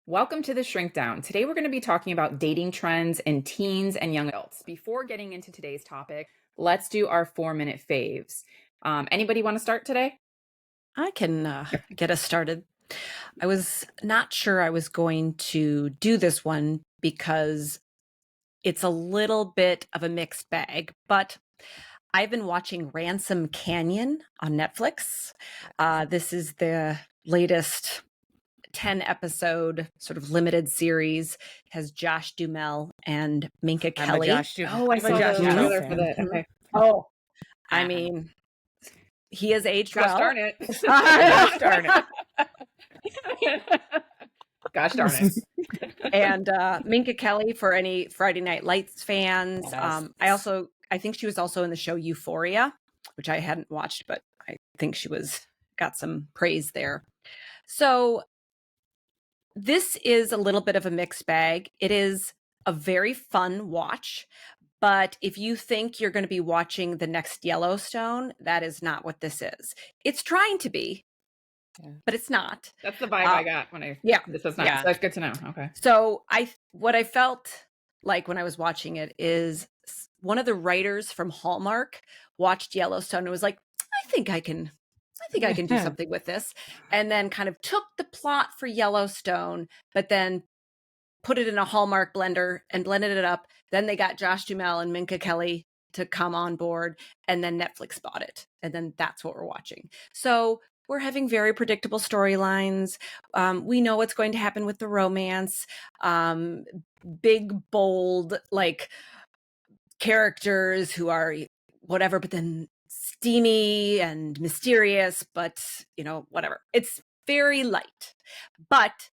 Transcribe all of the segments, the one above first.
Welcome to the Shrink Down. Today we're going to be talking about dating trends in teens and young adults. Before getting into today's topic, let's do our 4-minute faves. Anybody want to start today? I can get us started. I was not sure I was going to do this one because it's a little bit of a mixed bag, but I've been watching Ransom Canyon on Netflix. This is the latest 10-episode sort of limited series. It has Josh Duhamel and Minka Kelly. Oh, I saw the trailer for that. Okay. Oh, I mean, he has aged Gosh well. darn it. Gosh darn it. Gosh darn it. And Minka Kelly, for any Friday Night Lights fans. Yes. I think she was also in the show Euphoria, which I hadn't watched, but I think she got some praise there. So this is a little bit of a mixed bag. It is a very fun watch, but if you think you're going to be watching the next Yellowstone, that is not what this is. It's trying to be, but it's not. That's the vibe I got when this was not. Yeah. So that's good to know. Okay. So what I felt like when I was watching it is one of the writers from Hallmark watched Yellowstone and was like, I think I can do something with this. And then kind of took the plot for Yellowstone, but then put it in a Hallmark blender and blended it up. Then they got Josh Duhamel and Minka Kelly to come on board, and then Netflix bought it. And then that's what we're watching. So we're having very predictable storylines. We know what's going to happen with the romance. Big, bold, like characters who are whatever, but then steamy and mysterious, but whatever. It's very light. But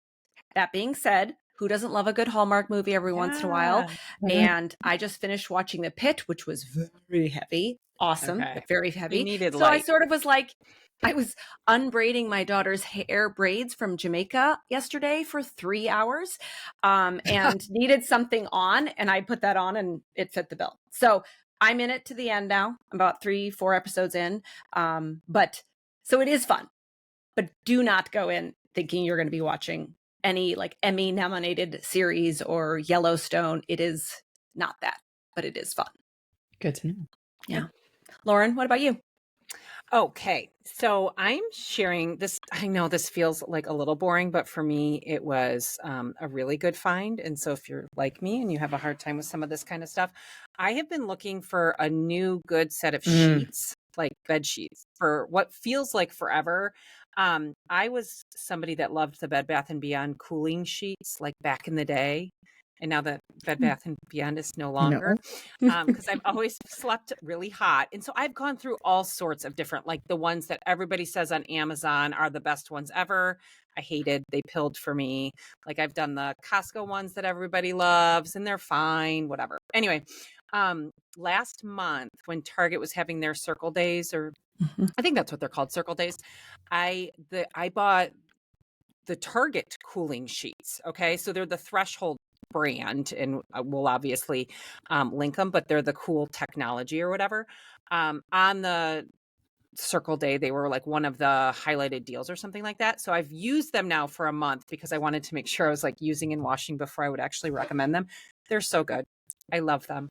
that being said, who doesn't love a good Hallmark movie every once in a while? Mm-hmm. And I just finished watching The Pit, which was very heavy. Awesome, but very heavy. So light. I sort of was like, I was unbraiding my daughter's hair braids from Jamaica yesterday for 3 hours and needed something on. And I put that on and it fit the bill. So I'm in it to the end now. I'm about 3-4 episodes in. But so it is fun. But do not go in thinking you're going to be watching any like Emmy nominated series or Yellowstone. It is not that, but it is fun. Good to know. Yeah. Lauren, what about you? Okay, so I'm sharing this. I know this feels like a little boring, but for me, it was a really good find. And so if you're like me and you have a hard time with some of this kind of stuff, I have been looking for a new good set of sheets, like bed sheets, for what feels like forever. I was somebody that loved the Bed Bath & Beyond cooling sheets like back in the day. And now that Bed Bath & Beyond is no longer, because I've always slept really hot. And so I've gone through all sorts of different, like the ones that everybody says on Amazon are the best ones ever. I hated, they pilled for me. Like I've done the Costco ones that everybody loves and they're fine, whatever. Anyway, last month when Target was having their Circle Days, or I think that's what they're called, Circle Days, I bought the Target cooling sheets. Okay. So they're the Threshold brand, and we'll obviously link them, but they're the cool technology or whatever. On the Circle Day, they were like one of the highlighted deals or something like that. So I've used them now for a month because I wanted to make sure I was like using and washing before I would actually recommend them. They're so good. I love them.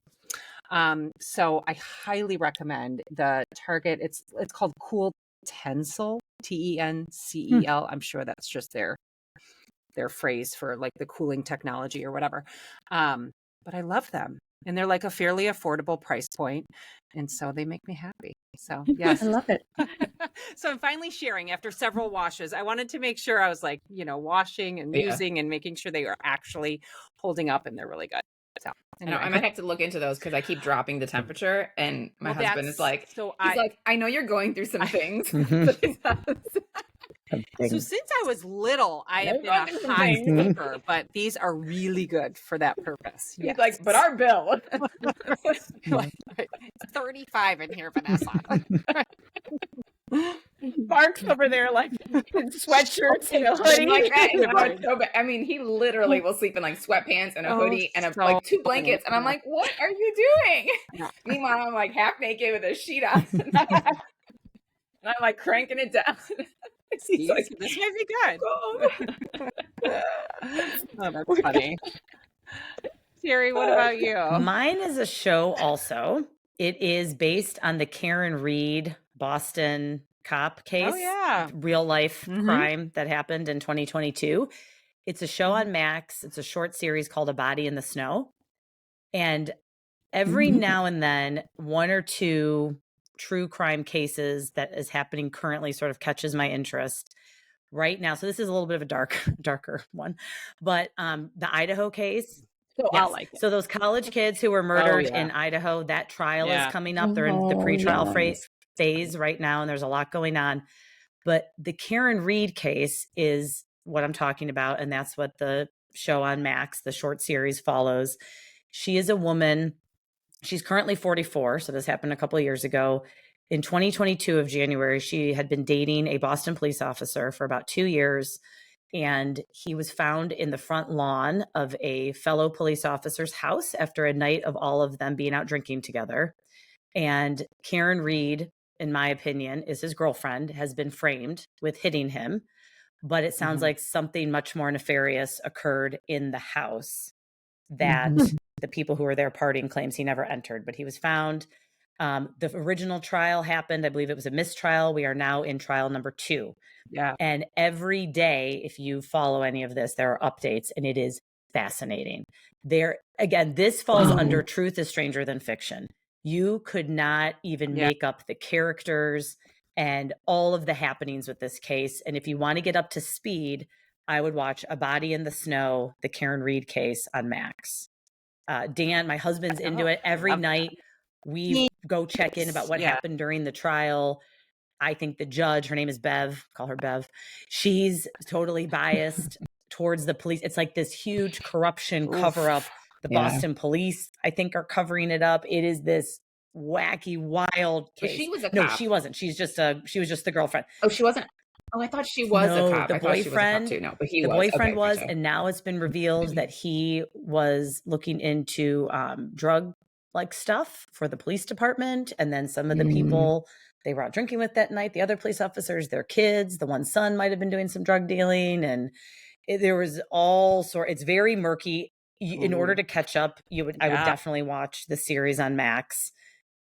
So I highly recommend the Target. It's called Cool Tencel, Tencel. I'm sure that's just their phrase for like the cooling technology or whatever. But I love them. And they're like a fairly affordable price point. And so they make me happy. So yes. I love it. So I'm finally sharing after several washes. I wanted to make sure I was like, washing and using and making sure they are actually holding up and they're really good. So anyway. I might have to look into those because I keep dropping the temperature, and my husband is like, I know you're going through some things. So since I was little, I have been a high sleeper, but these are really good for that purpose. Yes. He's like, but our bill. Like, 35 in here, Vanessa. Mark's over there like in sweatshirts and a hoodie. I mean, he literally will sleep in like sweatpants and a hoodie and like 2 blankets. And I'm like, what are you doing? Yeah. Meanwhile, I'm like half naked with a sheet on. And I'm like cranking it down. Like, this might be good. Oh, that's funny. Terry, what about you? Mine is a show also. It is based on the Karen Reed Boston cop case. Oh, yeah. Real life Mhm. crime that happened in 2022. It's a show on Max. It's a short series called A Body in the Snow. And every now and then, one or two true crime cases that is happening currently sort of catches my interest right now. So this is a little bit of a darker one, but the Idaho case. So Yes. I'll like it. So those college kids who were murdered yeah. in Idaho, that trial Yeah. is coming up. They're in the Oh, pretrial yes. phase right now, and there's a lot going on. But the Karen Reed case is what I'm talking about, and that's what the show on Max, the short series, follows. She is a woman. She's currently 44, so this happened a couple of years ago. In 2022 of January, she had been dating a Boston police officer for about 2 years, and he was found in the front lawn of a fellow police officer's house after a night of all of them being out drinking together. And Karen Reed, in my opinion, is his girlfriend, has been framed with hitting him. But it sounds like something much more nefarious occurred in the house that the people who were there partying claims he never entered, but he was found. The original trial happened. I believe it was a mistrial. We are now in trial number 2. Yeah. And every day, if you follow any of this, there are updates, and it is fascinating. There, again, this falls under truth is stranger than fiction. You could not even make up the characters and all of the happenings with this case. And if you want to get up to speed, I would watch A Body in the Snow, the Karen Reed case on Max. Dan, my husband's into it. Every night we go check in about what happened during the trial. I think the judge, her name is Bev, call her Bev. She's totally biased towards the police. It's like this huge corruption cover up. The Boston police, I think, are covering it up. It is this wacky, wild case. But she was a No, cop. she wasn't. She was just the girlfriend. Oh, she wasn't. Oh, I thought she was a cop. The I thought she was a cop boyfriend, too. No, but he the was. boyfriend Okay, was, gotcha. and now it's been revealed that he was looking into drug like stuff for the police department, and then some of the people they were out drinking with that night, the other police officers, their kids, the one son might have been doing some drug dealing, and there was all sort. It's very murky. In order to catch up, I would definitely watch the series on Max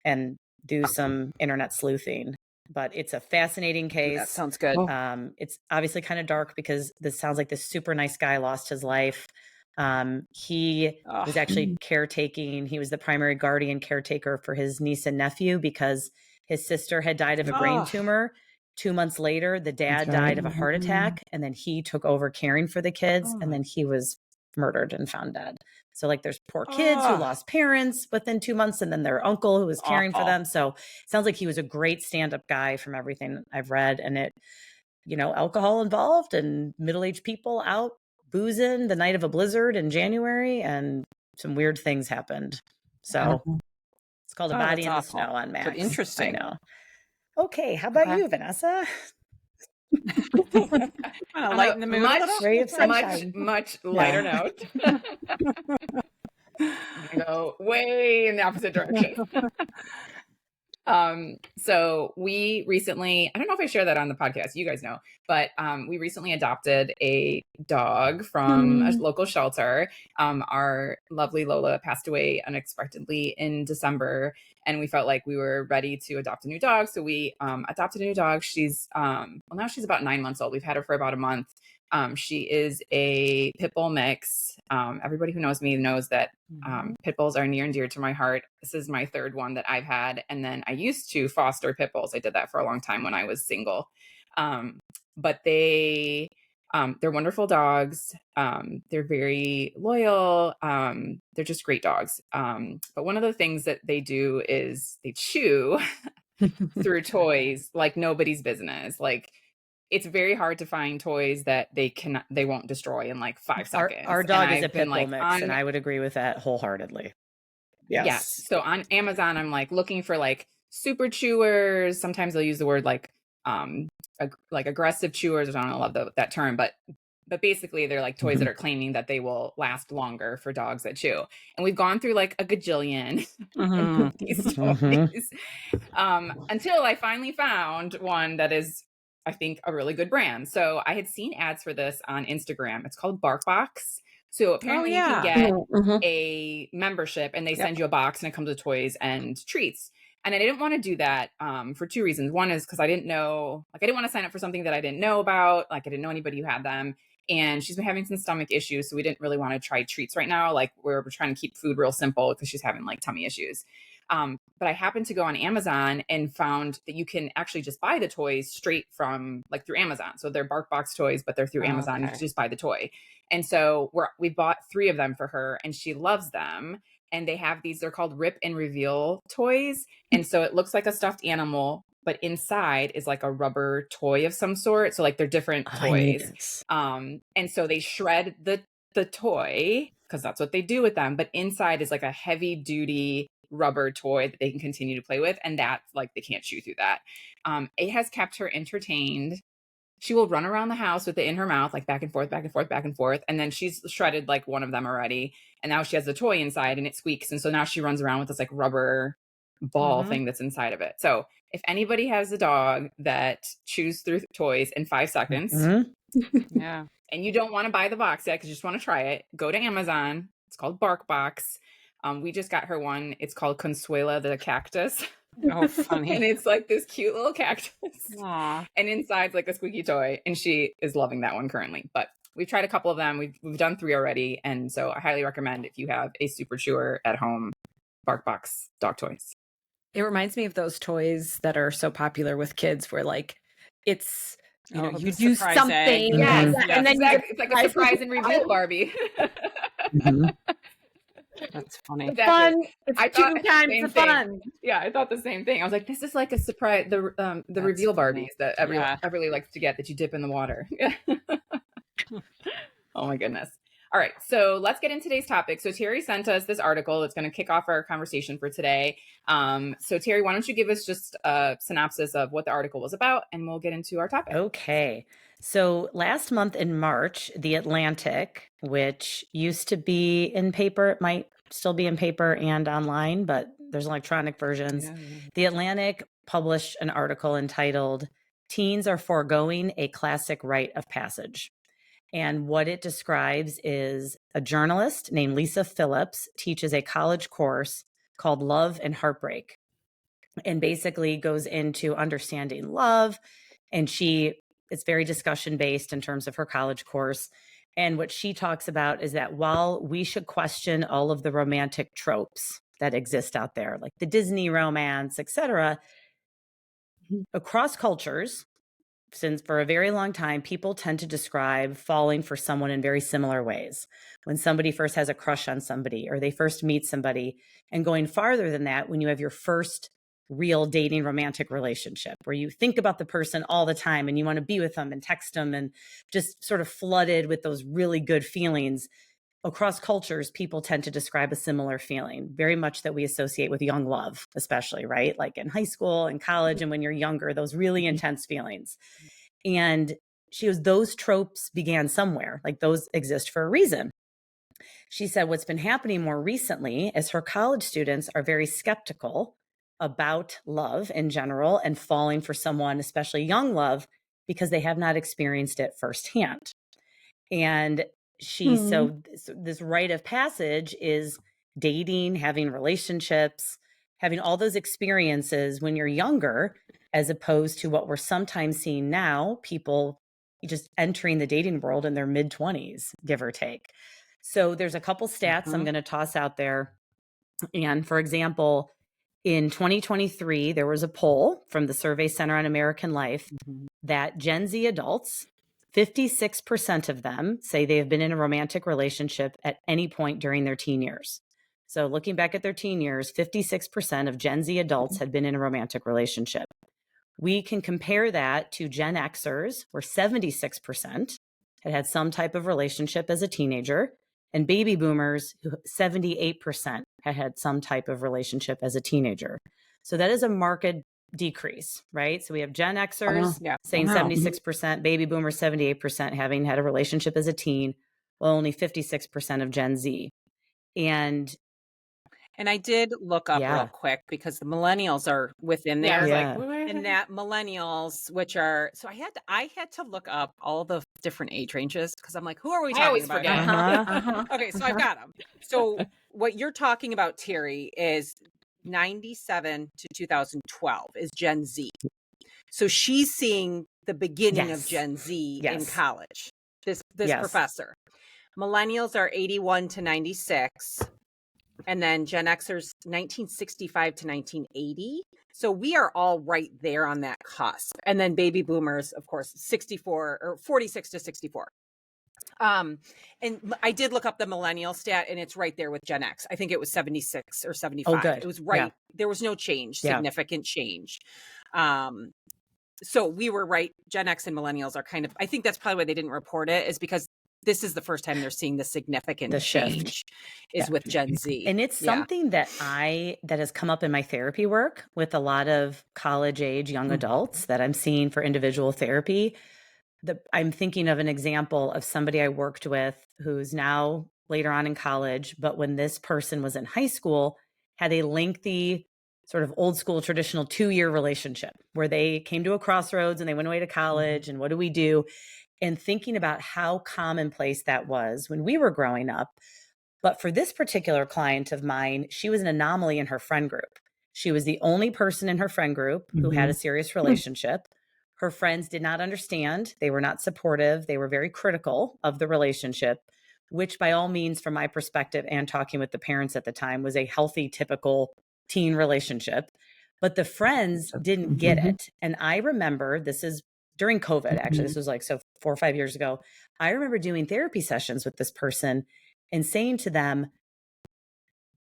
and do some internet sleuthing. But it's a fascinating case. That sounds good. It's obviously kind of dark because this sounds like this super nice guy lost his life. He was actually caretaking. He was the primary guardian caretaker for his niece and nephew because his sister had died of a brain tumor. 2 months later, the dad died of a heart attack, and then he took over caring for the kids, and then he was murdered and found dead. So like there's poor kids who lost parents within 2 months, and then their uncle who was caring for them. So it sounds like he was a great stand-up guy from everything I've read. And it, alcohol involved and middle-aged people out boozing the night of a blizzard in January, and some weird things happened. So it's called A Body in the Snow on Max. But interesting. I know. Okay, how about you, Vanessa? Lighten the mood a little? Much lighter note. Go way in the opposite direction. So we recently, I don't know if I shared that on the podcast, you guys know, but we recently adopted a dog from a local shelter. Our lovely Lola passed away unexpectedly in December, and we felt like we were ready to adopt a new dog. So we adopted a new dog. She's now she's about 9 months old. We've had her for about a month. She is a pit bull mix. Everybody who knows me knows that pit bulls are near and dear to my heart. This is my third one that I've had. And then I used to foster pit bulls. I did that for a long time when I was single. But they're wonderful dogs. They're very loyal. They're just great dogs. But one of the things that they do is they chew through toys like nobody's business. Like, it's very hard to find toys that they won't destroy in like 5 seconds. Our dog is a pit bull mix, and I would agree with that wholeheartedly. Yes. So on Amazon, I'm like looking for like super chewers. Sometimes they'll use the word like aggressive chewers. I don't love that term, but basically they're like toys that are claiming that they will last longer for dogs that chew. And we've gone through like a gajillion of these toys until I finally found one that is, I think, a really good brand. So I had seen ads for this on Instagram. It's called BarkBox. So apparently you can get Mm-hmm. a membership and they Yep. send you a box and it comes with toys and treats. And I didn't want to do that for two reasons. One is because I didn't know, like I didn't want to sign up for something that I didn't know about. Like I didn't know anybody who had them. And she's been having some stomach issues. So we didn't really want to try treats right now. Like we're trying to keep food real simple because she's having like tummy issues. But I happened to go on Amazon and found that you can actually just buy the toys straight from like through Amazon. So they're BarkBox toys, but they're through Amazon. You Okay. can just buy the toy. And so we bought 3 of them for her and she loves them. And they have these, they're called Rip and Reveal toys. And so it looks like a stuffed animal, but inside is like a rubber toy of some sort. So like they're different toys. And so they shred the toy because that's what they do with them. But inside is like a heavy duty rubber toy that they can continue to play with. And that's like, they can't chew through that. It has kept her entertained. She will run around the house with it in her mouth, like back and forth, back and forth, back and forth. And then she's shredded like one of them already. And now she has the toy inside and it squeaks. And so now she runs around with this like rubber ball thing that's inside of it. So if anybody has a dog that chews through toys in 5 seconds Yeah. and you don't want to buy the box yet because you just want to try it, go to Amazon. It's called BarkBox. We just got her one. It's called Consuela the cactus. Oh, funny. And it's like this cute little cactus. Aw. And inside's like a squeaky toy. And she is loving that one currently. But we've tried a couple of them. We've done 3 already. And so I highly recommend if you have a super chewer at home, BarkBox dog toys. It reminds me of those toys that are so popular with kids where like it's, you know, you the do surprise something. egg. Yes. Yes. And then Exactly. It's like a surprise and reveal Barbie. That's funny. Exactly. Fun. It's I 2 thought the times same the thing. fun. Yeah, I thought the same thing. I was like, this is like a surprise, the That's reveal funny. Barbies that everybody likes to get that you dip in the water. Oh my goodness. All right, so let's get into today's topic. So Terry sent us this article that's going to kick off our conversation for today. So Terry, why don't you give us just a synopsis of what the article was about and we'll get into our topic. Okay. So last month in March, The Atlantic, which used to be in paper, it might still be in paper and online, but there's electronic versions. Yeah. The Atlantic published an article entitled Teens Are Foregoing a Classic Rite of Passage. And what it describes is a journalist named Lisa Phillips teaches a college course called Love and Heartbreak, and basically goes into understanding love. And it's very discussion based in terms of her college course. And what she talks about is that while we should question all of the romantic tropes that exist out there, like the Disney romance, etc., across cultures, since for a very long time, people tend to describe falling for someone in very similar ways. When somebody first has a crush on somebody or they first meet somebody, and going farther than that, when you have your first real dating romantic relationship where you think about the person all the time and you want to be with them and text them and just sort of flooded with those really good feelings. Across cultures, people tend to describe a similar feeling, very much that we associate with young love, especially, right? Like in high school and college and when you're younger, those really intense feelings. And she goes, those tropes began somewhere, like those exist for a reason. She said what's been happening more recently is her college students are very skeptical about love in general and falling for someone, especially young love, because they have not experienced it firsthand. And so this rite of passage is dating, having relationships, having all those experiences when you're younger, as opposed to what we're sometimes seeing now, people just entering the dating world in their mid-20s, give or take. So there's a couple stats I'm going to toss out there. And for example, in 2023, there was a poll from the Survey Center on American Life that Gen Z adults, 56% of them say they have been in a romantic relationship at any point during their teen years. So looking back at their teen years, 56% of Gen Z adults had been in a romantic relationship. We can compare that to Gen Xers, where 76% had some type of relationship as a teenager, and baby boomers, 78% had some type of relationship as a teenager. So that is a marked decrease, right? So we have Gen Xers saying 76%, baby boomers 78% having had a relationship as a teen, while only 56% of Gen Z. And And I did look up real Yeah. quick because the millennials are within there. Yeah, I was Yeah. like, And that millennials, which are, so I had to look up all the different age ranges because I'm like, who are we I talking always about forget. here? Uh-huh. Okay, so I've got them. So what you're talking about, Terry, is 97 to 2012 is Gen Z. So she's seeing the beginning of Yes. Gen Z in Yes. college. This Yes. professor. Millennials are 81 to 96. And then Gen Xers 1965 to 1980. So we are all right there on that cusp. And then baby boomers, of course, 64 or 46 to 64. And I did look up the millennial stat, and it's right there with Gen X. I think it was 76 or 75. Oh, good. It was right. Yeah. There was no change, Yeah. significant change. So we were right. Gen X and millennials are kind of, I think that's probably why they didn't report it, is because this is the first time they're seeing the significant The shift. change is Yeah. with Gen Z. And it's something that has come up in my therapy work with a lot of college age young adults that I'm seeing for individual therapy. I'm thinking of an example of somebody I worked with who's now later on in college, but when this person was in high school, had a lengthy sort of old school traditional 2-year relationship where they came to a crossroads and they went away to college and what do we do? And thinking about how commonplace that was when we were growing up. But for this particular client of mine, she was an anomaly in her friend group. She was the only person in her friend group who had a serious relationship. Her friends did not understand. They were not supportive. They were very critical of the relationship, which by all means, from my perspective and talking with the parents at the time, was a healthy, typical teen relationship. But the friends didn't get it. And I remember, this is during COVID, actually, this was like 4 or 5 years ago. I remember doing therapy sessions with this person and saying to them,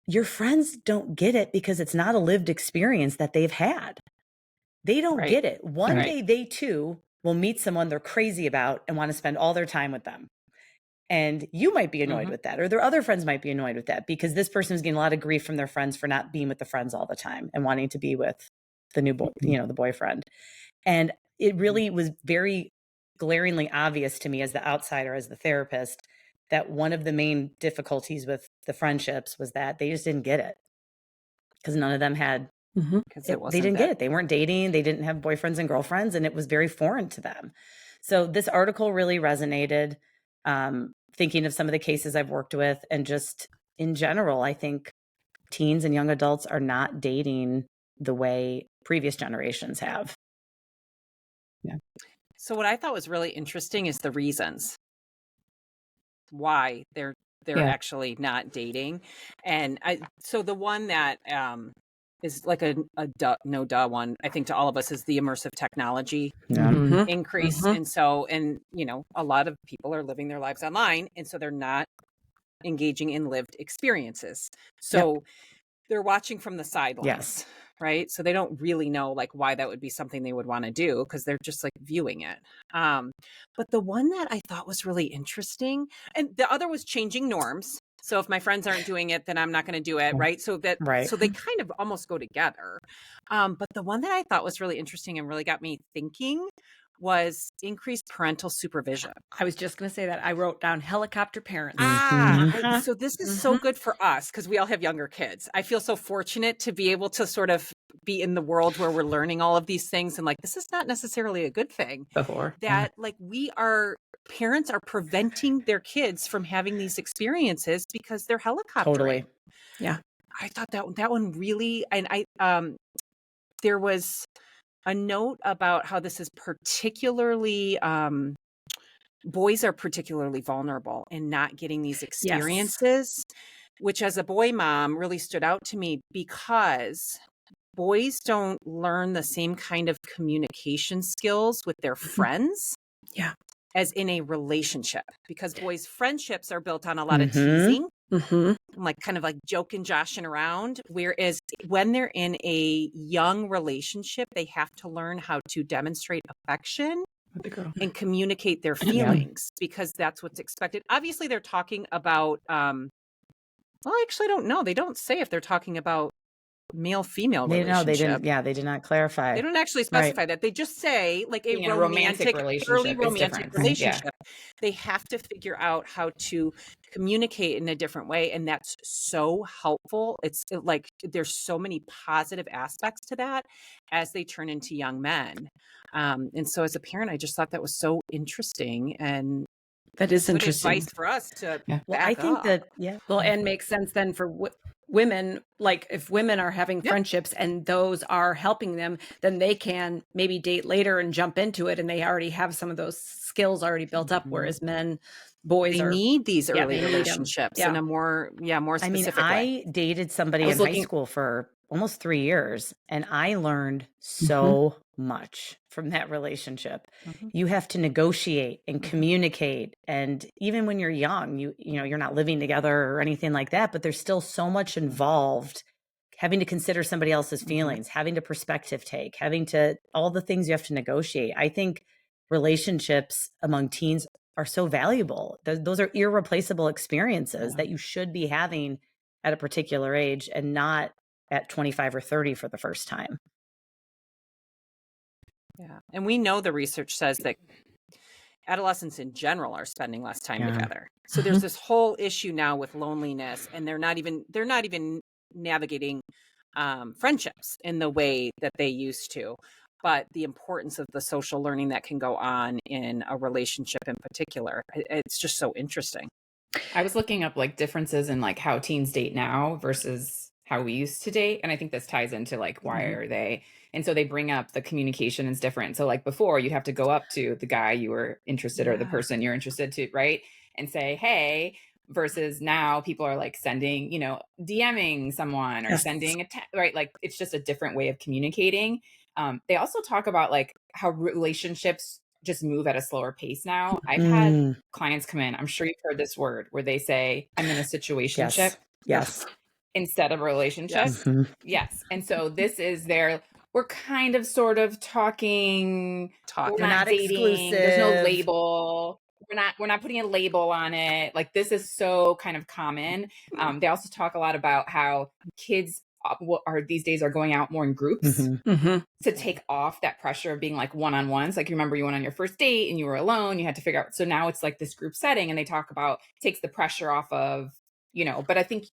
your friends don't get it because it's not a lived experience that they've had. They don't get it. One day they too will meet someone they're crazy about and want to spend all their time with them. And you might be annoyed with that, or their other friends might be annoyed with that because this person is getting a lot of grief from their friends for not being with the friends all the time and wanting to be with the new boy, the boyfriend. And it really was very glaringly obvious to me as the outsider, as the therapist, that one of the main difficulties with the friendships was that they just didn't get it because none of them had, they didn't get it. They weren't dating. They didn't have boyfriends and girlfriends, and it was very foreign to them. So this article really resonated, thinking of some of the cases I've worked with, and just in general, I think teens and young adults are not dating the way previous generations have. Yeah. So what I thought was really interesting is the reasons why they're actually not dating. And so the one that is like a no duh one, I think, to all of us is the immersive technology increase. And so, a lot of people are living their lives online, and so they're not engaging in lived experiences. So they're watching from the sidelines. Yes. Right. So they don't really know why that would be something they would want to do because they're just viewing it. But the one that I thought was really interesting, and the other was changing norms. So if my friends aren't doing it, then I'm not going to do it. Right. So so they kind of almost go together. But the one that I thought was really interesting and really got me thinking was increased parental supervision. I was just going to say that. I wrote down helicopter parents. So this is so good for us because we all have younger kids. I feel so fortunate to be able to sort of be in the world where we're learning all of these things. And this is not necessarily a good thing. That parents are preventing their kids from having these experiences because they're helicoptering. Totally. Yeah. I thought that one really, and there was a note about how this is particularly, boys are particularly vulnerable in not getting these experiences, which as a boy mom really stood out to me because boys don't learn the same kind of communication skills with their friends as in a relationship, because boys' friendships are built on a lot of teasing. Kind of joking, joshing around. Whereas when they're in a young relationship, they have to learn how to demonstrate affection and communicate their feelings because that's what's expected. Obviously, they're talking about, well, I actually don't know. They don't say if they're talking about male-female They relationship. did not clarify. They don't actually Right. specify that. They just say like a Being in a romantic early relationship is romantic different. Yeah. relationship. They have to figure out how to communicate in a different way. And that's so helpful. Like there's so many positive aspects to that as they turn into young men. And so as a parent, I just thought that was so interesting and That is good interesting. advice for us to Yeah. Well, I back think up. that, yeah. Well, and makes sense then for women, like if women are having Yep. friendships and those are helping them, then they can maybe date later and jump into it and they already have some of those skills already built up, Mhm. whereas boys They are, need these yeah, early they need 'em. relationships in Yeah. a more I mean, specific way. I dated somebody I was in high looking- school for almost 3 years, and I learned Mm-hmm. so much from that relationship. Mhm. You have to negotiate and Mhm. communicate, and even when you're young, you know, you're not living together or anything like that, but there's still so much involved, having to consider somebody else's Mhm. feelings, having to perspective take, having to all the things you have to negotiate. I think relationships among teens are so valuable. Those are irreplaceable experiences Yeah. that you should be having at a particular age and not at 25 or 30 for the first time. Yeah. And we know the research says that adolescents in general are spending less time Yeah. together. So there's this whole issue now with loneliness, and they're not even navigating friendships in the way that they used to. But the importance of the social learning that can go on in a relationship in particular, it's just so interesting. I was looking up like differences in like how teens date now versus how we used to date. And I think this ties into like, why Mhm. are they? And so they bring up the communication is different. So like before you'd have to go up to the guy you were interested or the Yeah. person you're interested to, right? And say, hey, versus now people are like sending, you know, DMing someone or Yes. sending a text, right? Like it's just a different way of communicating. They also talk about like how relationships just move at a slower pace now. I've had Mm, clients come in, I'm sure you've heard this word where they say, I'm in a situationship yes. instead of a relationship. Yes. Mhm. Yes. And so this is we're kind of sort of talking, we're Talking. We're not dating, there's no exclusive. label. We're not putting a label on it. Like this is so kind of common. They also talk a lot about how kids are these days are going out more in groups Mhm. Mhm. to take off that pressure of being like one-on-ones. Like you remember you went on your first date and you were alone, you had to figure out. So now it's like this group setting and they talk about takes the pressure off of, you know, but I think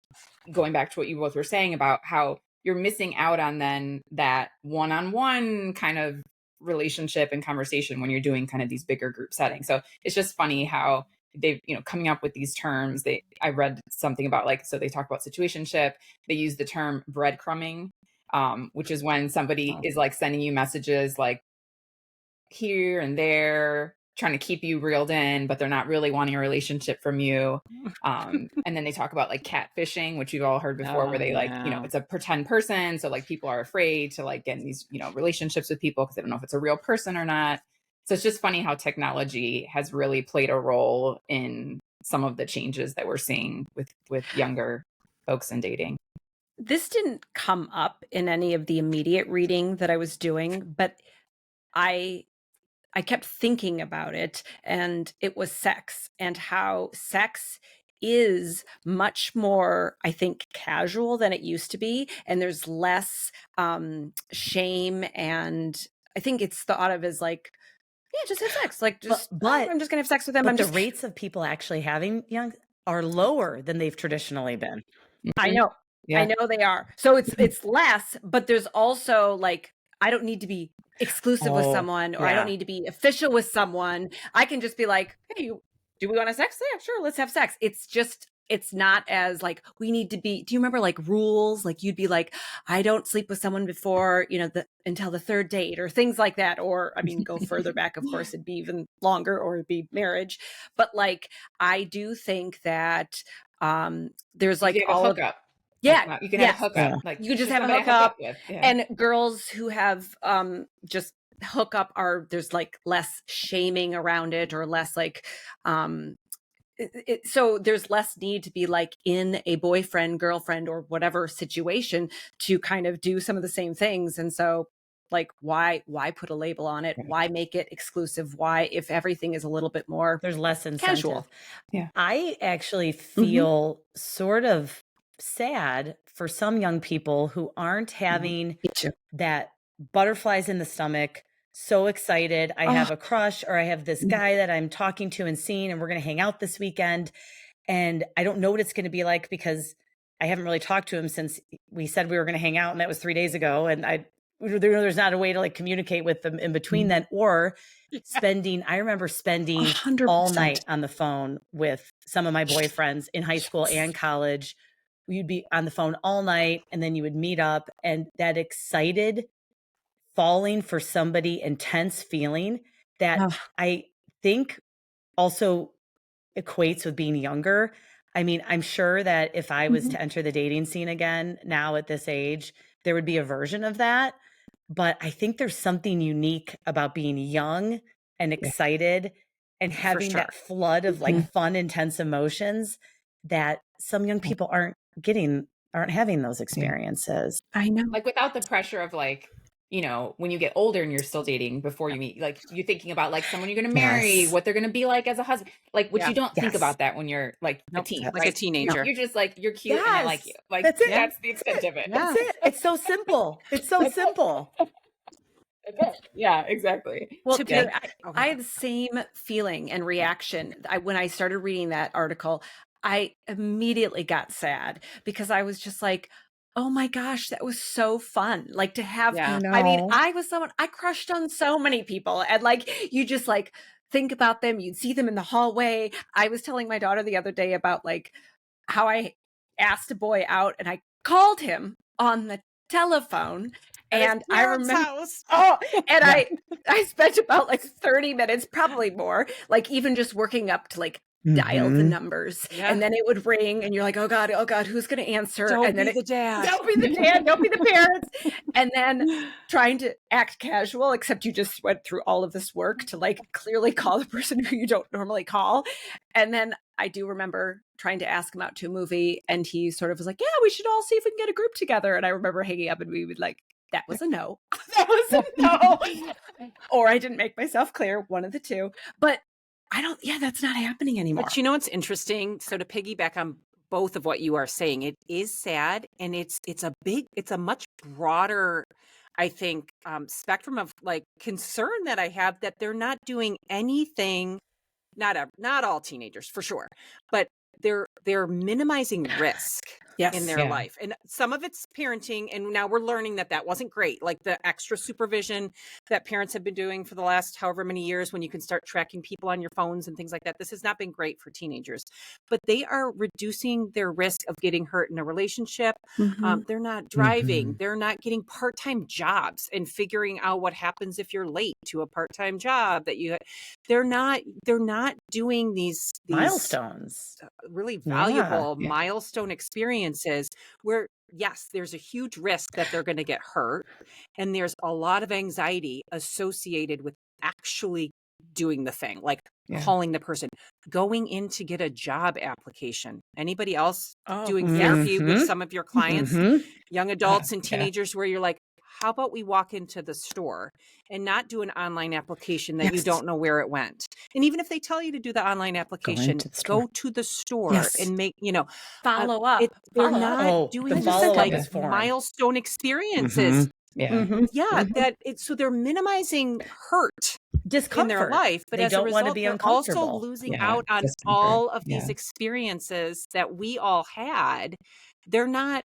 going back to what you both were saying about how you're missing out on then that one-on-one kind of relationship and conversation when you're doing kind of these bigger group settings. So it's just funny how they've, you know, coming up with these terms. I read something about like, so they talk about situationship, they use the term breadcrumbing, which is when somebody is like sending you messages like here and there, trying to keep you reeled in, but they're not really wanting a relationship from you. And then they talk about like catfishing, which you've all heard before, where they like, you know, it's a pretend person. So like people are afraid to like get in these, you know, relationships with people because they don't know if it's a real person or not. So it's just funny how technology has really played a role in some of the changes that we're seeing with younger folks in dating. This didn't come up in any of the immediate reading that I was doing, but I kept thinking about it, and it was sex and how sex is much more, I think, casual than it used to be, and there's less shame, and I think it's thought of as like, yeah, just have sex, like just But I'm just gonna have sex with them. but I'm the just rates of people actually having young are lower than they've traditionally been. I Mhm. know. I Yeah. know they are. So it's less, but there's also like I don't need to be exclusive with Oh, someone or I don't yeah. need to be official with someone. I can just be like, "Hey, do we want to sex? Yeah, sure, let's have sex." It's not as like we need to be. Do you remember like rules? Like you'd be like, "I don't sleep with someone before, you know, until the third date," or things like that. Or I mean, go further back, of course, it'd be even longer or it'd be marriage. But like I do think that there's You like can have a all of hookup. yeah, You can have a yes. hookup. Yeah. Like You could just she's have a somebody to hook hookup up with. Yeah. and girls who have just hookup are there's like less shaming around it or less like so there's less need to be like in a boyfriend, girlfriend, or whatever situation to kind of do some of the same things. And so like why put a label on it? Right. Why make it exclusive? Why if everything is a little bit more There's less incentive. casual? Yeah. I actually feel sort of sad for some young people who aren't having Me too. that butterflies in the stomach, so excited. I have a crush, or I have this guy that I'm talking to and seeing, and we're going to hang out this weekend. And I don't know what it's going to be like because I haven't really talked to him since we said we were going to hang out. And that was 3 days ago. And there's not a way to like communicate with them in between then, or I remember spending 100%. all night on the phone with some of my boyfriends in high school and college. You'd be on the phone all night, and then you would meet up, and that excited falling for somebody intense feeling that I think also equates with being younger. I mean, I'm sure that if I was to enter the dating scene again now at this age, there would be a version of that. But I think there's something unique about being young and excited and having that flood of like fun, intense emotions that some young people aren't having those experiences. I know. Like without the pressure of like, you know, when you get older and you're still dating before you meet, like you're thinking about like someone you're going to marry, what they're going to be like as a husband, like which you don't think about that when you're like a teen, like a teenager. You're just like, you're cute and I like you. Like That's it. That's the extent of it. That's it. It's so simple. It's so simple. Yeah, exactly. Well, I had the same feeling and reaction. When I started reading that article, I immediately got sad because I was just like, oh my gosh, that was so fun. Like to have, I mean, I crushed on so many people, and like, you just like think about them, you'd see them in the hallway. I was telling my daughter the other day about like how I asked a boy out and I called him on the telephone. And I remember, I spent about like 30 minutes, probably more, like even just working up to like dial the numbers, and then it would ring, and you're like, oh god, who's going to answer? Don't be the dad. Don't be the dad. Don't be the parents. And then trying to act casual, except you just went through all of this work to like clearly call the person who you don't normally call. And then I do remember trying to ask him out to a movie, and he sort of was like, yeah, we should all see if we can get a group together. And I remember hanging up, and we would like, that was a no. That was a no. Or I didn't make myself clear, one of the two. But that's not happening anymore. But you know what's interesting? So to piggyback on both of what you are saying, it is sad, and it's a much broader, I think, spectrum of like concern that I have that they're not doing anything. Not all teenagers for sure, but they're minimizing risk in their life. And some of it's parenting. And now we're learning that wasn't great. Like the extra supervision that parents have been doing for the last however many years, when you can start tracking people on your phones and things like that. This has not been great for teenagers, but they are reducing their risk of getting hurt in a relationship. They're not driving. They're not getting part-time jobs and figuring out what happens if you're late to a part-time job they're not doing these milestones, really valuable milestone experiences where, yes, there's a huge risk that they're going to get hurt. And there's a lot of anxiety associated with actually doing the thing, like calling the person, going in to get a job application. Anybody else doing therapy with some of your clients, young adults and teenagers, where you're like, how about we walk into the store and not do an online application that you don't know where it went? And even if they tell you to do the online application, go to the store and make, follow up. They're not doing just like milestone experiences. So they're minimizing hurt, discomfort in their life, but they as a result, they're also losing out on all of these experiences that we all had. They're not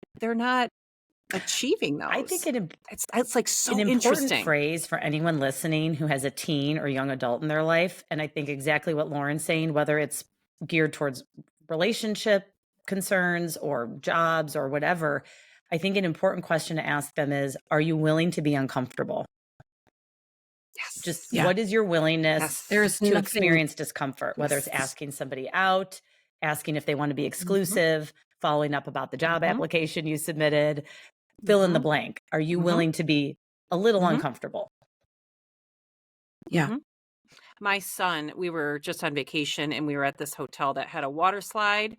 achieving those. I think it's like so an interesting important phrase for anyone listening who has a teen or young adult in their life. And I think exactly what Lauren's saying, whether it's geared towards relationship concerns or jobs or whatever, I think an important question to ask them is, are you willing to be uncomfortable? What is your willingness to experience discomfort, whether it's asking somebody out, asking if they want to be exclusive, following up about the job application you submitted, fill in the blank. Are you willing to be a little uncomfortable? My son, we were just on vacation and we were at this hotel that had a water slide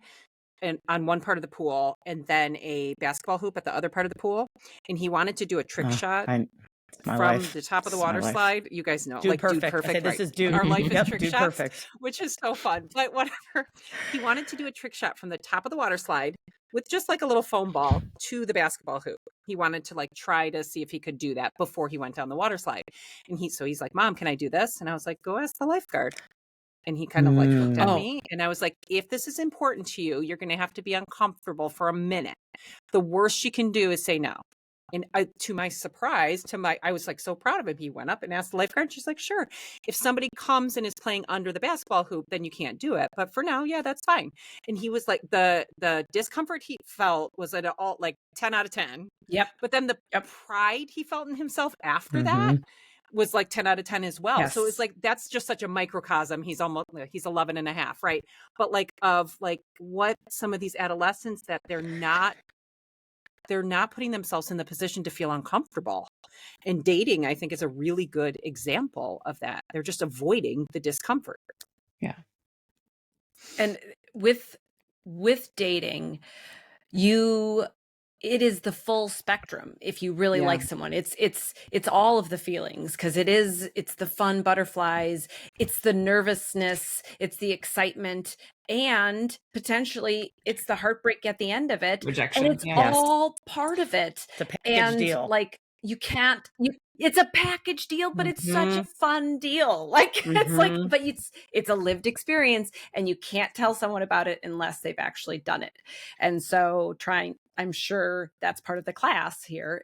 and on one part of the pool and then a basketball hoop at the other part of the pool. And he wanted to do a trick shot from the top of the water slide. You guys know, Dude Perfect. Dude Perfect. This is Dude. Our life is trick Dude shots, Perfect, which is so fun. But whatever, he wanted to do a trick shot from the top of the water slide with just like a little foam ball to the basketball hoop. He wanted to like try to see if he could do that before he went down the water slide. And he's like, Mom, can I do this? And I was like, go ask the lifeguard. And he kind of like looked at me, and I was like, if this is important to you, you're going to have to be uncomfortable for a minute. The worst you can do is say no. And to my surprise, I was like so proud of him. He went up and asked the lifeguard. She's like, sure. If somebody comes and is playing under the basketball hoop, then you can't do it. But for now, yeah, that's fine. And he was like, the discomfort he felt was at all like 10 out of 10. Yep. But then the pride he felt in himself after that was like 10 out of 10 as well. Yes. So it's like, that's just such a microcosm. He's 11 and a half, right? But like of like what some of these adolescents that they're not putting themselves in the position to feel uncomfortable. And dating, I think, is a really good example of that. They're just avoiding the discomfort. Yeah. And with dating, it is the full spectrum. If you really like someone, it's all of the feelings, because it's the fun butterflies, it's the nervousness, it's the excitement, and potentially it's the heartbreak at the end of it. Rejection. And it's all part of it. It's a package deal. Like it's a package deal, but it's such a fun deal. Like it's like, but it's a lived experience, and you can't tell someone about it unless they've actually done it. And so I'm sure that's part of the class here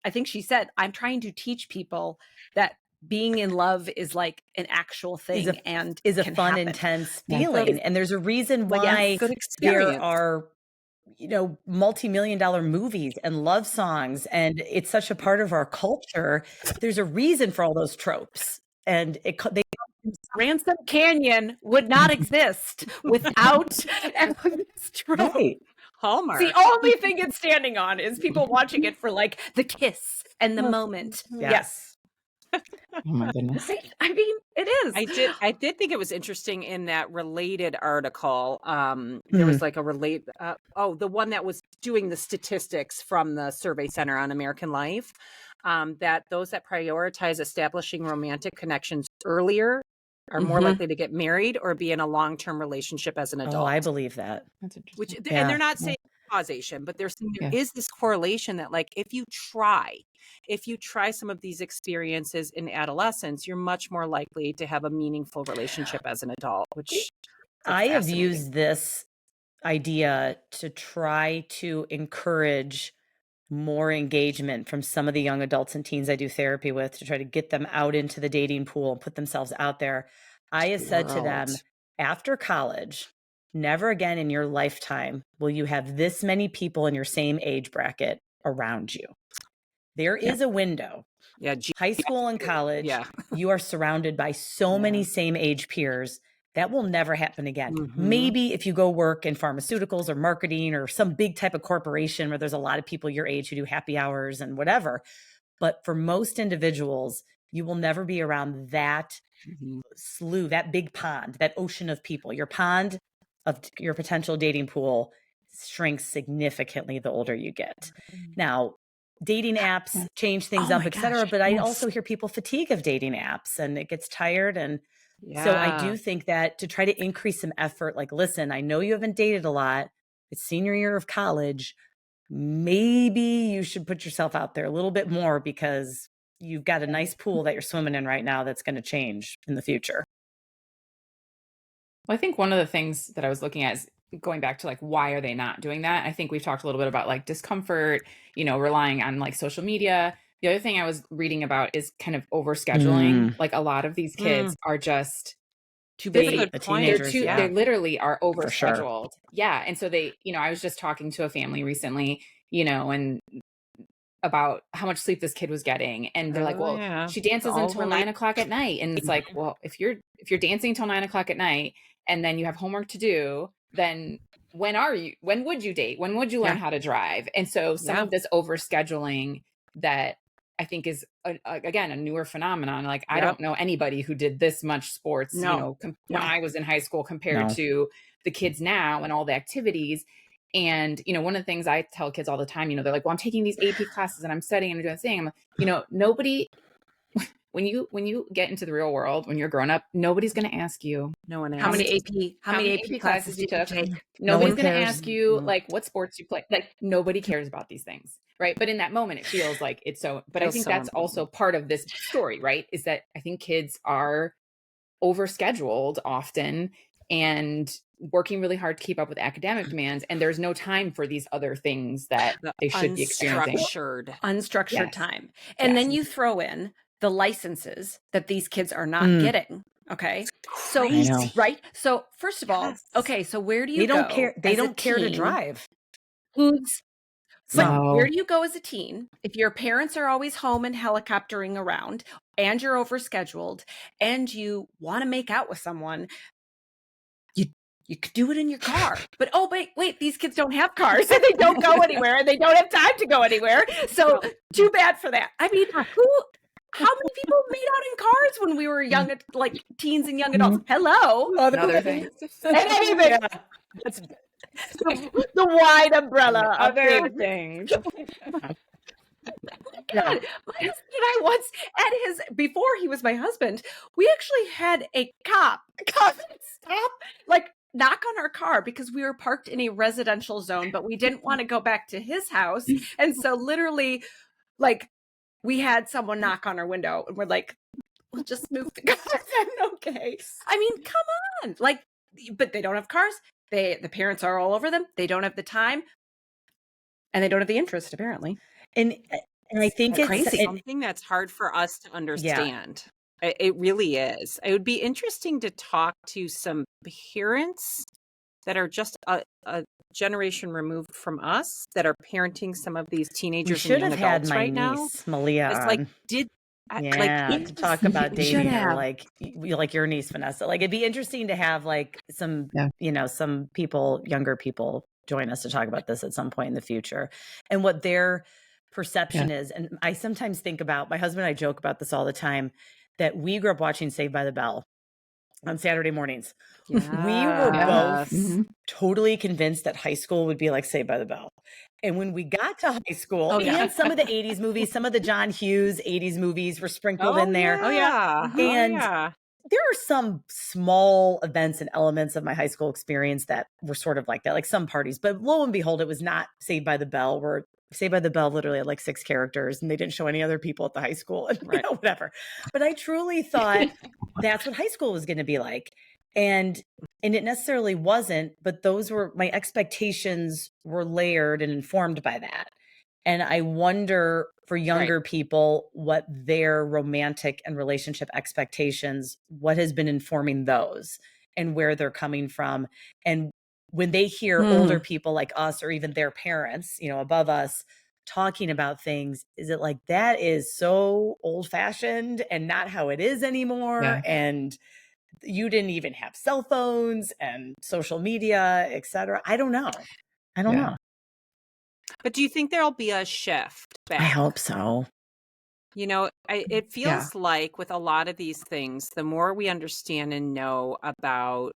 I think she said, I'm trying to teach people that being in love is like an actual thing and is a fun, happen. Intense feeling. And there's a reason why there are, multi-million-dollar movies and love songs, and it's such a part of our culture. There's a reason for all those tropes. And Ransom Canyon would not exist without this trope. Right. Hallmark. The only thing it's standing on is people watching it for like the kiss and the moment. Yes. Oh my goodness. I mean, it is. I did think it was interesting in that related article. There was like a the one that was doing the statistics from the Survey Center on American Life, that those that prioritize establishing romantic connections earlier are more likely to get married or be in a long-term relationship as an adult. Oh, I believe that. That's interesting. And they're not saying causation, but they're saying there is this correlation that like if you try some of these experiences in adolescence, you're much more likely to have a meaningful relationship as an adult, which I have used this idea to try to encourage more engagement from some of the young adults and teens I do therapy with, to try to get them out into the dating pool and put themselves out there. I have said to them, after college, never again in your lifetime will you have this many people in your same age bracket around you. There is a window. Yeah. High school and college, you are surrounded by so many same age peers. That will never happen again. Maybe if you go work in pharmaceuticals or marketing or some big type of corporation where there's a lot of people your age who do happy hours and whatever. But for most individuals, you will never be around that slew, that big pond, that ocean of people. Your pond of your potential dating pool shrinks significantly the older you get. Now, dating apps change things up, et cetera. But I also hear people fatigue of dating apps and it gets tired. And so I do think that to try to increase some effort, like, listen, I know you haven't dated a lot. It's senior year of college. Maybe you should put yourself out there a little bit more, because you've got a nice pool that you're swimming in right now that's going to change in the future. Well, I think one of the things that I was looking at is going back to like, why are they not doing that? I think we've talked a little bit about like discomfort, relying on like social media. The other thing I was reading about is kind of overscheduling. Like a lot of these kids are just too busy. They literally are overscheduled. Sure. Yeah. And so I was just talking to a family recently, and about how much sleep this kid was getting. And they're like, well, she dances until 9 o'clock at night. And it's like, well, if you're dancing until 9 o'clock at night and then you have homework to do, then when would you date? When would you learn how to drive? And so some of this overscheduling that I think is again, a newer phenomenon. Like, I don't know anybody who did this much sports, when I was in high school compared to the kids now and all the activities. And, one of the things I tell kids all the time, they're like, well, I'm taking these AP classes and I'm studying and doing this thing. I'm like, nobody when you get into the real world, when you're grown up, nobody's going to ask you No one How asks. many AP classes you did you took. take? No one Nobody's going to cares. ask you like what sports you play. Like nobody cares about these things, right? But in that moment, it feels like it's so. But I Feels think so that's important. also part of this story, right? Is that I think kids are overscheduled often and working really hard to keep up with academic demands, and there's no time for these other things that The they should be experiencing. Unstructured Yes. time. And Yes. then you throw in the licenses that these kids are not Mm. getting. Okay. So, I know. right. So first of all, Yes. okay. So where do you They don't go care. They as a don't care to teen drive. who's Some. But where do you go as a teen if your parents are always home and helicoptering around and you're overscheduled and you want to make out with someone? You could do it in your car. But oh, wait, these kids don't have cars and they don't go anywhere and they don't have time to go anywhere. So too bad for that. I mean, how many people made out in cars when we were young, like teens and young adults? Hello. Other things. Anything. Yeah. That's The wide umbrella of Other things. things. God, my husband and I once before he was my husband, we actually had a cop come and stop, like knock on our car because we were parked in a residential zone, but we didn't want to go back to his house. And so literally, like, we had someone knock on our window and we're like, we'll just move the car then, okay. I mean, come on. Like, but they don't have cars. The parents are all over them. They don't have the time. And they don't have the interest, apparently. And I think it's crazy. something that's hard for us to understand. Yeah. It really is. It would be interesting to talk to some parents that are just a generation removed from us that are parenting some of these teenagers and young adults right now. We should have had my niece Malia It's on. like, to talk about dating or have. like your niece Vanessa. Like it'd be interesting to have like some some people, younger people join us to talk about this at some point in the future and what their perception is. And I sometimes think about, my husband and I joke about this all the time, that we grew up watching Saved by the Bell on Saturday mornings. We were both totally convinced that high school would be like Saved by the Bell. And when we got to high school, and some of the 80s movies, some of the John Hughes 80s movies were sprinkled in there. And there are some small events and elements of my high school experience that were sort of like that, like some parties. But lo and behold, it was not Saved by the Bell, where Saved by the Bell literally had like 6 characters and they didn't show any other people at the high school and whatever. But I truly thought that's what high school was going to be like. And it necessarily wasn't, but those were my expectations were layered and informed by that. And I wonder for younger people what their romantic and relationship expectations, what has been informing those and where they're coming from. And when they hear older people like us or even their parents, above us talking about things, is it like that is so old fashioned and not how it is anymore? And you didn't even have cell phones and social media, et cetera. I don't know. But do you think there'll be a shift back? I hope so. It feels like with a lot of these things, the more we understand and know about,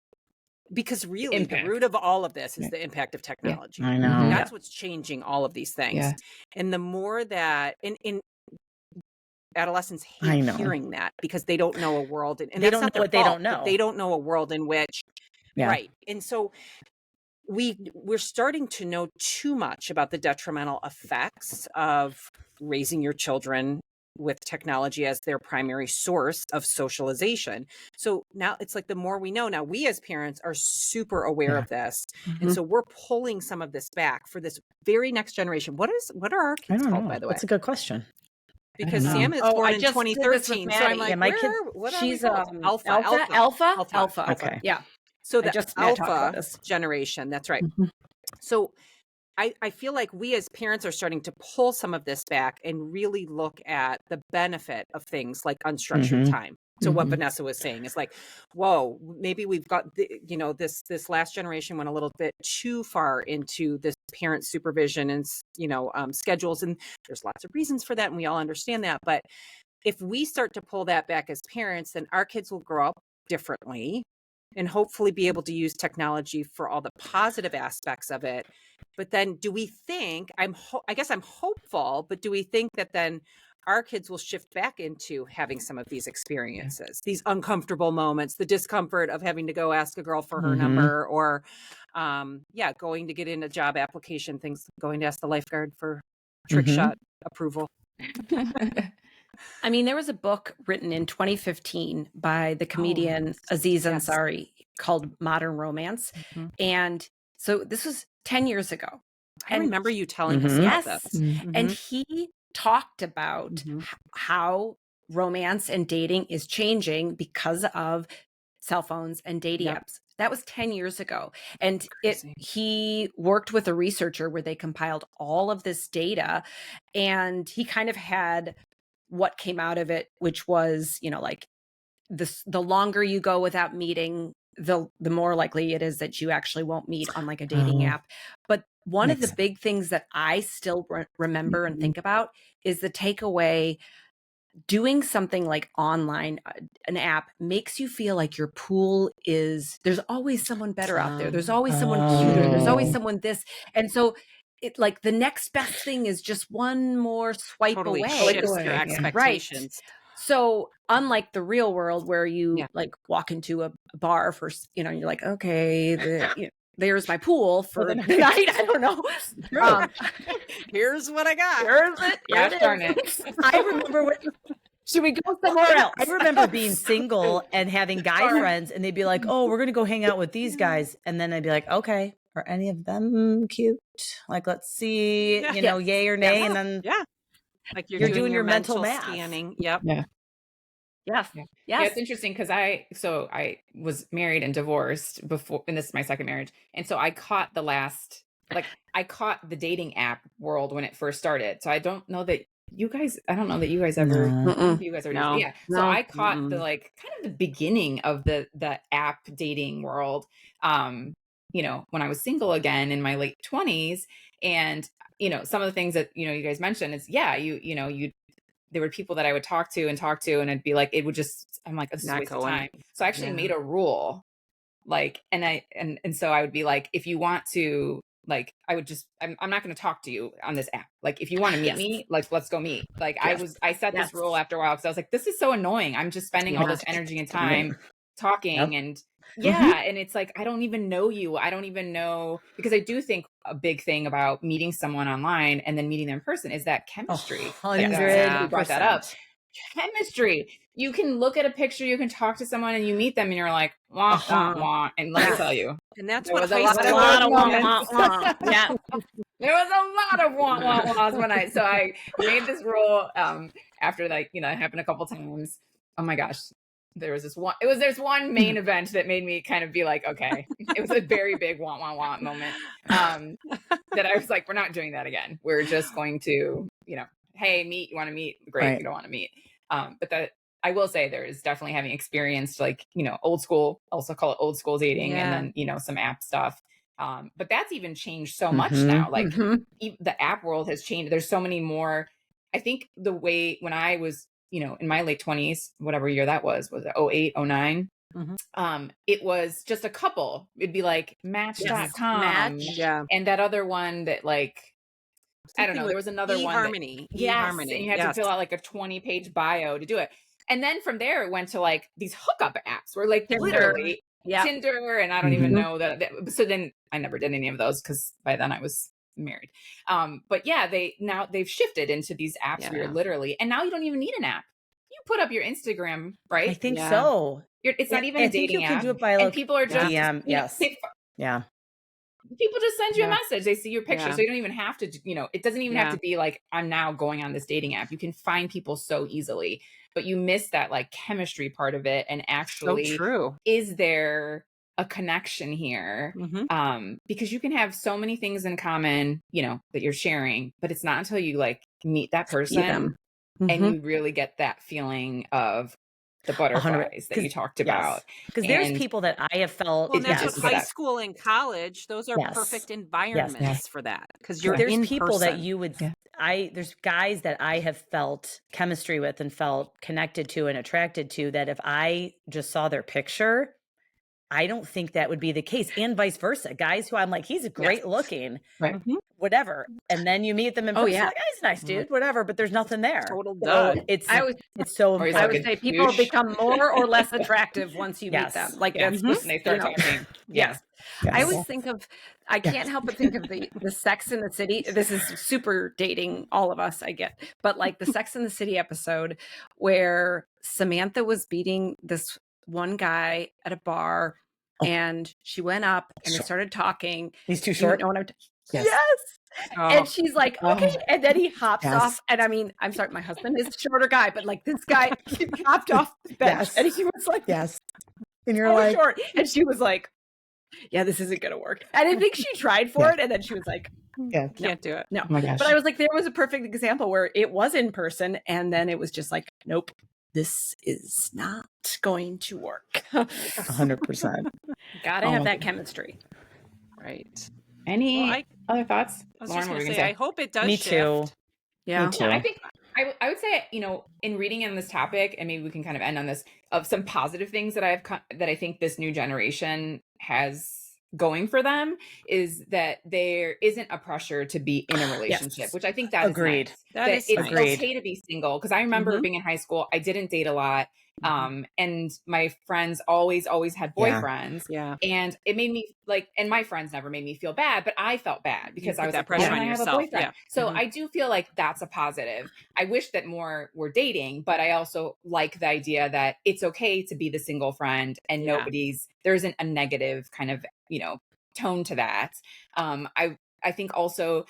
because really the root of all of this is the impact of technology. I know. That's what's changing all of these things. And the more that in adolescents hate hearing that because they don't know a world and they don't know what they don't know. They don't know a world in which And so we're starting to know too much about the detrimental effects of raising your children with technology as their primary source of socialization. So now it's like the more we know, now we as parents are super aware of this. And so we're pulling some of this back for this very next generation. What are our kids called, by the way? That's a good question. Because Sam is born in 2013. So I'm like, she's Alpha. Okay. Yeah. So the Alpha generation, that's right. So I feel like we as parents are starting to pull some of this back and really look at the benefit of things like unstructured time. So what Vanessa was saying is like, whoa, maybe we've got, this last generation went a little bit too far into this parent supervision and, schedules. And there's lots of reasons for that. And we all understand that. But if we start to pull that back as parents, then our kids will grow up differently and hopefully be able to use technology for all the positive aspects of it. But then do we think, I guess I'm hopeful, but do we think that then our kids will shift back into having some of these experiences, these uncomfortable moments, the discomfort of having to go ask a girl for her number, or going to get in a job application, things, going to ask the lifeguard for trick shot approval. I mean, there was a book written in 2015 by the comedian Aziz Ansari called Modern Romance. And so this was 10 years ago. I remember you telling us about this. And he talked about how romance and dating is changing because of cell phones and dating apps. That was 10 years ago. And he worked with a researcher where they compiled all of this data, and he kind of had what came out of it, which was, you know, like the longer you go without meeting, the more likely it is that you actually won't meet on like a dating app. But one of the big things that I still remember and think about is the takeaway. Doing something like online, an app, makes you feel like your pool is, there's always someone better out there. There's always someone cuter. There's always someone this. And so it, like, the next best thing is just one more swipe Totally away. shifts your expectations. Right. So unlike the real world where you like walk into a bar for, you know, you're like, okay, you know, there's my pool for the night. I don't know. Here's what I got. Here's it. Gosh darn it. I remember should we go somewhere else? I remember being single and having guy friends, and they'd be like, "Oh, we're going to go hang out with these guys." And then I'd be like, "Okay, are any of them cute? Like, let's see, you know, yay or nay." And then like you're doing your mental math. Scanning. Yep. Yes. Yeah, it's interesting because I was married and divorced before, and this is my second marriage. And so I caught I caught the dating app world when it first started. So I don't know that you guys ever, you guys are, yeah. So I caught the like kind of the beginning of the app dating world, you know, when I was single again in my late 20s. And, you know, some of the things that, you know, you guys mentioned is, you know, there were people that I would talk to, and I'd be like, it would just, I'm like, this is a waste of time. So I actually made a rule, like, and so I would be like, if you want to, like, I would just, I'm not going to talk to you on this app. Like, if you want to meet me, like, let's go meet. Like, I set this rule after a while because I was like, this is so annoying. I'm just spending all this energy and time talking and and it's like, I don't even know you. I don't even know, because I do think a big thing about meeting someone online and then meeting them in person is that chemistry. 100%. You brought that up. Chemistry. You can look at a picture, you can talk to someone, and you meet them, and you're like, wah, wah, wah. And let me tell you, and that's there what was a lot of wah, wah, wah. Yeah, there was a lot of wah, wah, wahs when I made this rule after, like, you know, it happened a couple times. Oh my gosh. There's one main event that made me kind of be like, okay, it was a very big want moment. That I was like, we're not doing that again. We're just going to, you know, hey, meet, you want to meet? Great. You don't want to meet. But that, I will say, there is definitely, having experienced, like, you know, old school, also call it old school dating, and then, you know, some app stuff. But that's even changed so much now. Like, the app world has changed. There's so many more. I think the way, when I was, you know, in my late 20s, whatever year that was it 08, 09? It was just a couple. It'd be like Match.com. And that other one that, like, I don't know, there was another one. eHarmony. And you had to fill out like a 20-page bio to do it. And then from there, it went to like these hookup apps where, like, literally Tinder, and I don't even know that. So then I never did any of those because by then I was married. But yeah, they've shifted into these apps where you're literally, and now you don't even need an app. You put up your Instagram, right? I think so. It's not even a dating app. Do it by, and people are just DM. People just send you a message. They see your picture. So you don't even have to, you know, it doesn't even have to be like, I'm now going on this dating app. You can find people so easily, but you miss that, like, chemistry part of it. And actually, so true. Is there a connection here? Because you can have so many things in common, you know, that you're sharing, but it's not until you, like, meet that person and you really get that feeling of the butterflies that you talked about. Because there's people that I have felt. Well, that's what high school and college, those are perfect environments for that. Because there's people person. that you would, there's guys that I have felt chemistry with and felt connected to and attracted to, that if I just saw their picture, I don't think that would be the case, and vice versa. Guys who I'm like, he's great looking, Right. whatever, and then you meet them in person, like, he's a nice dude, whatever, but there's nothing there. Total So dud. it's Or so Or he's important. I like would a say people douche. become more or less attractive once you meet Yes. them. Like Yeah. that's And just, they start talking. yes. Yes. I always think of, I can't help but think of the Sex in the City. This is super dating all of us, I get, but like the Sex in the City episode where Samantha was beating this one guy at a bar, and she went up and they started talking. He's too You short. know what I'm Yes. And she's like, okay. And then he hops Yes. off. And I mean, I'm sorry, my husband is a shorter guy, but like this guy, he hopped off the bench Yes. and he was like, Yes. And you're so like, short. And she was like, yeah, this isn't going to work. And I think she tried for it. And then she was like, Can't do it. no. Oh my gosh. But I was like, there was a perfect example where it was in person. And then it was just like, nope, this is not going to work. 100%. Gotta Oh have my that chemistry. Right. Any Well, other thoughts? I was Lauren, just what were going you to say, gonna I hope it does Me shift. too. Yeah. Me too. I think I would say, in reading on this topic, and maybe we can kind of end on this, of some positive things that that I think this new generation has going for them, is that there isn't a pressure to be in a relationship, Yes. which I think that Agreed. is nice. That is it's nice. Agreed. okay to be single, because I remember Mhm. being in high school, I didn't date a lot, and my friends always had Yeah. boyfriends. Yeah. And it made me like, and my friends never made me feel bad, but I felt bad because put I was that like, why pressure don't on I have a yourself. boyfriend? Yeah. So Mhm. I do feel like that's a positive. I wish that more were dating, but I also like the idea that it's okay to be the single friend, and Yeah. there isn't a negative kind of, tone to that. I think also,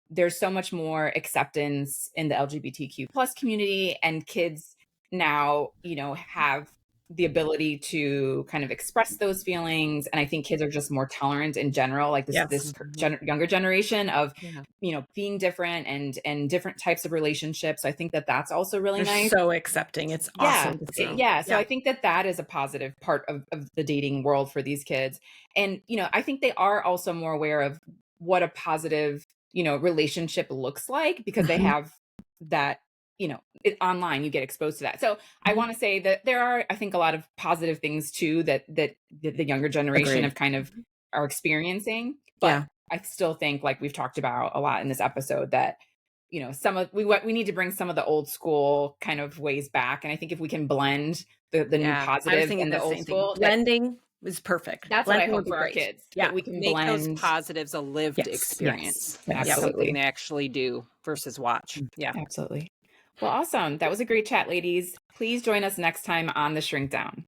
there's so much more acceptance in the LGBTQ plus community, and kids now, have the ability to kind of express those feelings. And I think kids are just more tolerant in general, like Yes. this younger generation of, Yeah. being different and different types of relationships. So I think that that's also really They're nice. so accepting. It's awesome to see. So I think that is a positive part of the dating world for these kids. And, I think they are also more aware of what a positive, relationship looks like, because they have that, online, you get exposed to that. So I want to say that there are, I think, a lot of positive things too that the younger generation Agreed. have kind of are experiencing. But I still think, like we've talked about a lot in this episode, that we need to bring some of the old school kind of ways back. And I think if we can blend the new I was positive thinking and the the old same thing. school, Blending is perfect. that's what I Blending would hope be for our great. kids. Yeah. That we can Make blend those positives a lived Yes. experience. Yes. Absolutely. Something to actually do versus watch. Yeah. Absolutely. Well, awesome. That was a great chat, ladies. Please join us next time on The Shrink Down.